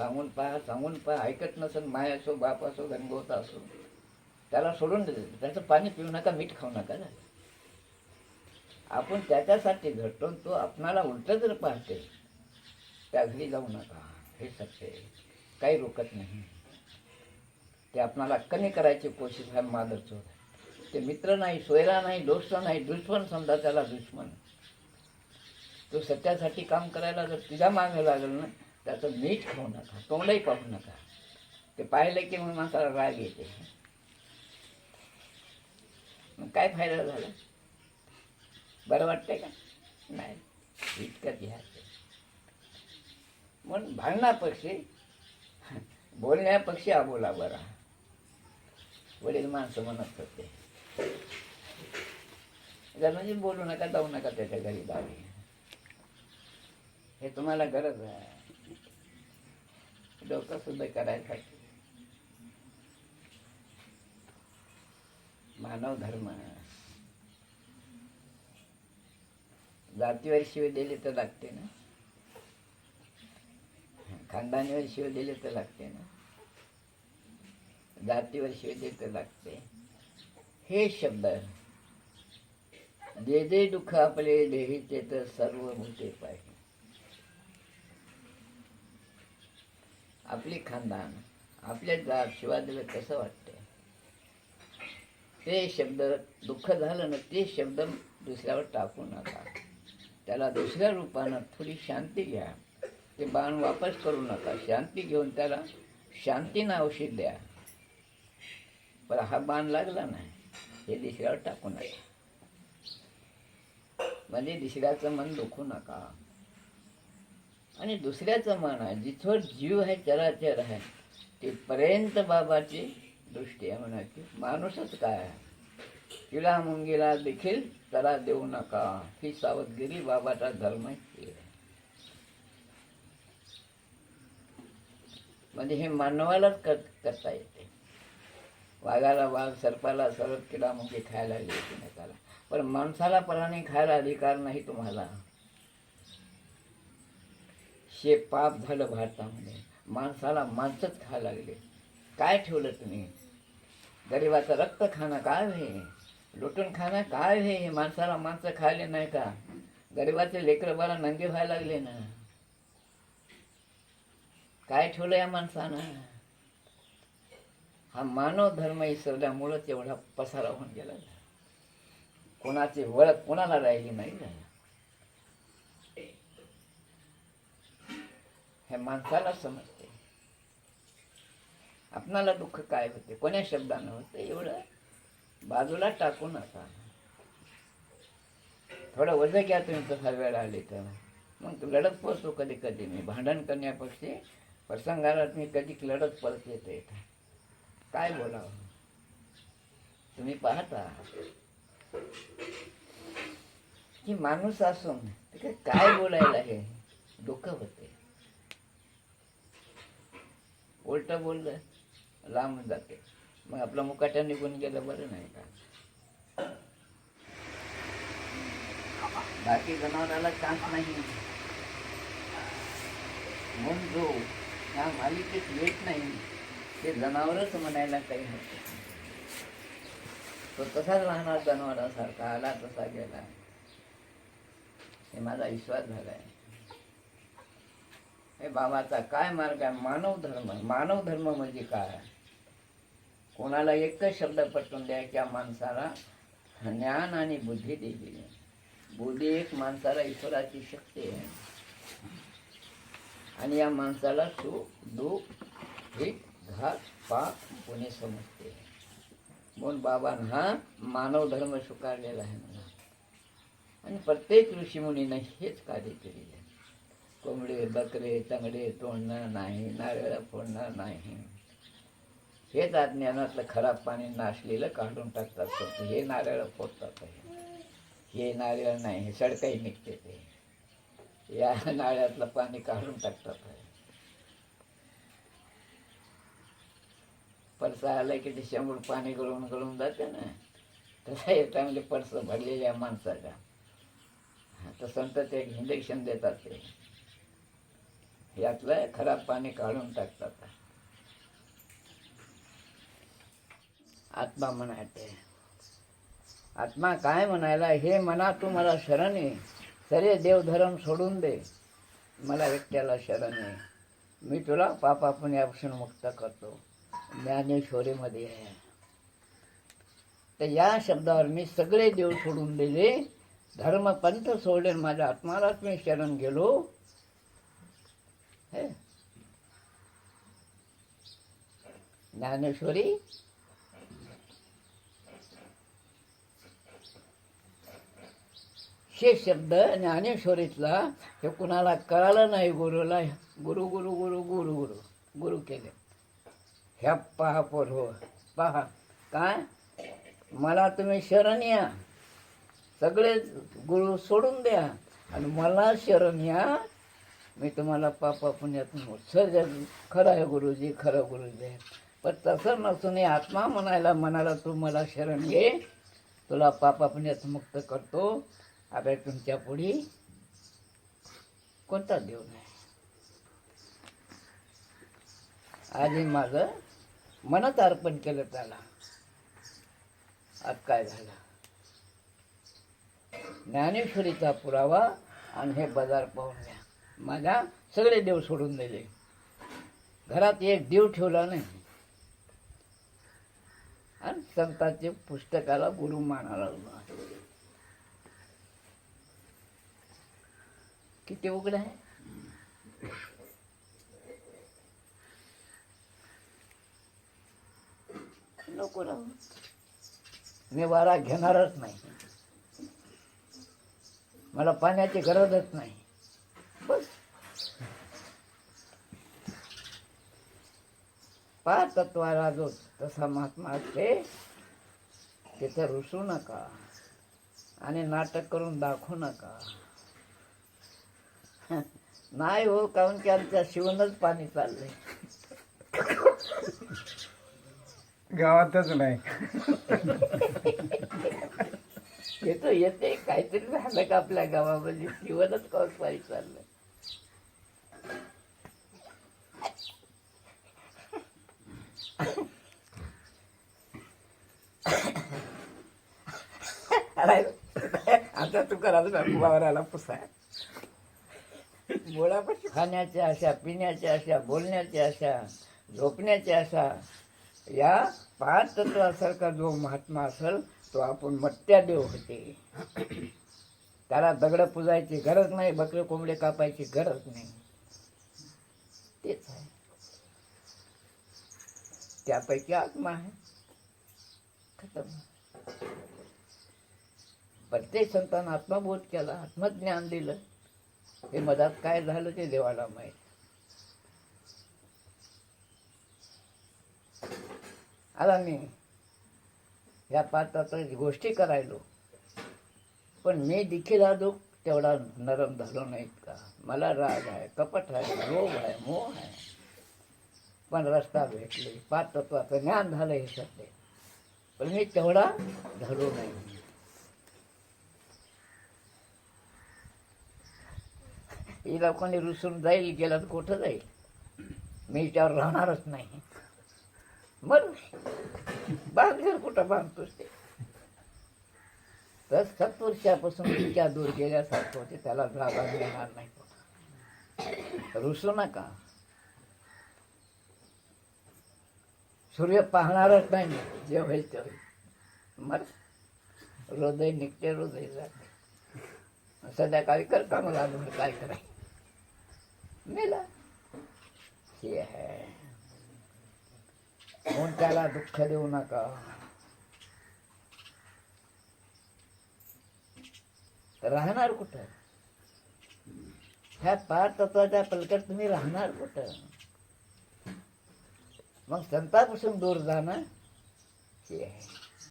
सांगून पहा ऐकत नसेल, माय असो बाप असो गणगोत असो, त्याला सोडून देते. त्याचं पाणी पिऊ नका, मीठ खाऊ नका ना. आपण त्याच्यासाठी घडतो, तो आपणाला उलट जर पाहते, त्या घरी जाऊ नका, हे सत्य आहे. काही रोकत नाही. ते आपणाला कमी करायची कोशिश आहे मादरचोर. ते मित्र नाही, सोयरा नाही, दोस्त नाही, दुश्मन समजा त्याला दुश्मन. तो सत्यासाठी काम करायला जर तुझ्या मागे लागेल ना, त्याचं मीठ खाऊ नका, तोंडही पाहू नका. ते पाहिलं की मग माणसाला राग येते. मग काय फायदा झाला? बरं वाटतंय का? नाही, इतकं घ्यायचं. म्हणून भांडणापेक्षा बोलण्यापेक्षा अबोला बरा. वडील माणसं म्हणत होते, जर म्हणजे बोलू नका, जाऊ नका त्याच्या घरी बावी. हे तुम्हाला गरज आहे डोकं सुद्धा करायसाठी. मानव धर्म जातीवर शिव दिले तर लागते ना, खानदानीवर शिव दिले तर लागते ना, जातीवर शिव दिले तर लागते. हे शब्द जे जे दुःख आपले देहीचे तर सर्व भूते पाहिजे. आपली खानदान, आपल्या जात शिवाय दिलं कसं वाटते? ते शब्द दुःख झालं ना, ते शब्द दुसऱ्यावर टाकू नका. त्याला दुसऱ्या रूपानं थोडी शांती घ्या. ते बाण वापस करू नका. शांती घेऊन त्याला शांतीनं औषध द्या. पण हा बाण लागला नाही, हे दुसऱ्यावर टाकू नका. म्हणजे दुसऱ्याचं मन दुखू नका. आणि दुसऱ्याचं मन आहे, जिथं जीव आहे, चराचर आहे, तिथपर्यंत बाबाची दृष्टी आहे. म्हणा की माणूसच काय आहे, तिला मुंगीला देखील त्याला देऊ नका. ही सावधगिरी बाबाचा धर्म आहे. म्हणजे हे मानवालाच करता येते. वाघाला वाघ, सर्पाला सर्प, किडा मुंगी खायला एकमेकाला. पण माणसाला प्राणी खायला अधिकार नाही तुम्हाला. शे पाप झालं भारतामध्ये. माणसाला माणसंच खायला लागले. काय ठेवलं तुम्ही? गरिबाचं रक्त खाणं काय आहे? लुटून खाणं काय आहे? माणसाला माणसं खायले नाही का? गरिबाचे लेकरं बाळा नंगे व्हायला लागले ना. काय ठेवलं या माणसानं? हा मानव धर्म इसरल्यामुळंच एवढा पसारा होऊन गेला. कोणाची ओळख कोणाला राहिली नाही ना. हे माणसाला समजते. आपणाला दुःख काय होते, कोण्या शब्दानं होते, एवढं बाजूला टाकू नका. थोडं वजन घ्या तुम्ही. तसा वेळ आले तर मग लढत पडतो. कधी कधी मी भांडण करण्यापेक्षा प्रसंगाला मी कधी लढत पडत येते. काय बोलावं तुम्ही पाहता की माणूस असून काय बोलायला हे दुःख होते. उलट बोललं लांब जाते. मग आपला मुकाट्या निघून गेलं बरं नाही का? बाकी जनावराला चान्स नाही. म्हणून जो ह्या मालिकेत येत नाही ते जनावरच म्हणायला काही होत. तो तसाच राहणार जनावरासारखा. आला तसा गेला. हे माझा विश्वास झालाय. हे बाबाचा काय मार्ग आहे? मानव धर्म. मानव धर्म म्हणजे काय? कोणाला एकच शब्द पटवून द्या की माणसाला ज्ञान आणि बुद्धी दिली. बुद्धी एक माणसाला ईश्वराची शक्ती आहे. आणि या माणसाला सुख दुःख हित घात पाप कोणी समजते. म्हणून बाबांना हा मानव धर्म स्वीकारलेला आहे मला. आणि प्रत्येक ऋषीमुनीनं हेच कार्य केलेले. कोंबडे बकरे तंगडे तोडणं नाही, नारळ फोडणं नाही. हेच अज्ञानातलं खराब पाणी नासलेलं काढून टाकतात. फक्त हे नारळ फोडतात. हे नारळ नाही, हे सडकाही निघते. ते या नारळातलं पाणी काढून टाकतात. पडसा आलं की ते शंभर पाणी गळून गळून जाते ना. तसं हे चांगले पडसं भरलेल्या माणसाला तर संत ते इंजेक्शन देतात. ते यातलं खराब पाणी काढून टाकतात. आत्मा म्हणायचे. आत्मा काय म्हणायला, हे मना तू मला शरण ये, सरे देवधर्म सोडून दे, मला एकट्याला शरण ये, मी तुला पापा पुण्यापासून मुक्त करतो. ज्ञानेश्वरीमध्ये आहे. तर या शब्दावर मी सगळे देव सोडून दिले, धर्मपंथ सोडले, माझ्या आत्मालाच मी शरण गेलो. हे ज्ञानेश्वरी हे शब्द ज्ञानेश्वरीतला हे कुणाला कळालं नाही. गुरुला गुरु गुरु गुरु गुरु गुरु गुरु केले. ह्या पहा पोर पहा काय, मला तुम्ही शरण या, सगळे गुरु सोडून द्या आणि मला शरण या, मी तुम्हाला पापा पुण्यातून सर खरं आहे गुरुजी, खरं गुरुजी आहे. पण तसं नसून आत्मा म्हणायला मनाला तू मला शरण घे, तुला पापा पुण्यात मुक्त करतो. आता तुमच्या पुढे कोणता देव नाही. आधी माझं मनच अर्पण केलं त्याला. आज काय झालं, ज्ञानेश्वरीचा पुरावा आणि हे बाजार पाहून घ्या. माझ्या सगळे देव सोडून दिले, घरात एक देव ठेवला नाही आणि संतांचे पुस्तकाला गुरु मानायला लागलो. किती उघड आहे. नको राहू, मी वारा घेणारच नाही, मला पाण्याची गरजच नाही. बस पाच तत्वाला जो तसा महात्मा असते तिथं रुसू नका आणि नाटक करून दाखवू नका. नाही हो, काहून की आमच्या शिवनच पाणी चाललंय, गावातच नाही. येतो येते काहीतरी झालं का आपल्या गावामध्ये, शिवनच काहून पाणी चाललंय. आता तू करा वावराला पुसाय. मुळापाशी खाण्याच्या आशा, पिण्याच्या आशा, बोलण्याच्या आशा, झोपण्याच्या आशा, या पाच तत्वासारखा जो महात्मा असेल तो आपण मट्ट्या देव होते. त्याला दगड पुजायची गरज नाही, बकरे कोंबडे कापायची गरज नाही. तेच आहे, त्यापैकी आत्मा आहे. खतम. प्रत्येक संतांना आत्मबोध केला, आत्मज्ञान दिलं. हे मधात काय झालं ते देवाला माहीत. आता मी ह्या पाच तत्वाची गोष्टी करायलो, पण मी देखील आलो तेवढा नरम झालो नाहीत का. मला राग आहे, कपट आहे, लोभ आहे, मोह आहे, पण रस्ता भेटले, पाच तत्वाचं ज्ञान झालं हे सत्य, पण मी तेवढा झालो नाही. हिला कोणी रुसून जाईल, गेला तर कुठं जाईल, मी त्यावर राहणारच नाही. मग बांधर कुठं बांधतोस ते. तर 7 वर्षापासून इतक्या दूर गेल्यासारखं होते, त्याला जागा मिळणार नाही. रुसू नका. सूर्य पाहणारच नाही, जे होईल ते होईल. मग हृदय निघते, हृदय जाते. संध्याकाळी करता मला काय करायचं, मेला. हे आहे म्हणून त्याला दुःख देऊ नका. राहणार कुठं ह्या पाच तत्वाच्या पलकट, तुम्ही राहणार कुठं. मग संतापासून दूर जाणं हे आहे.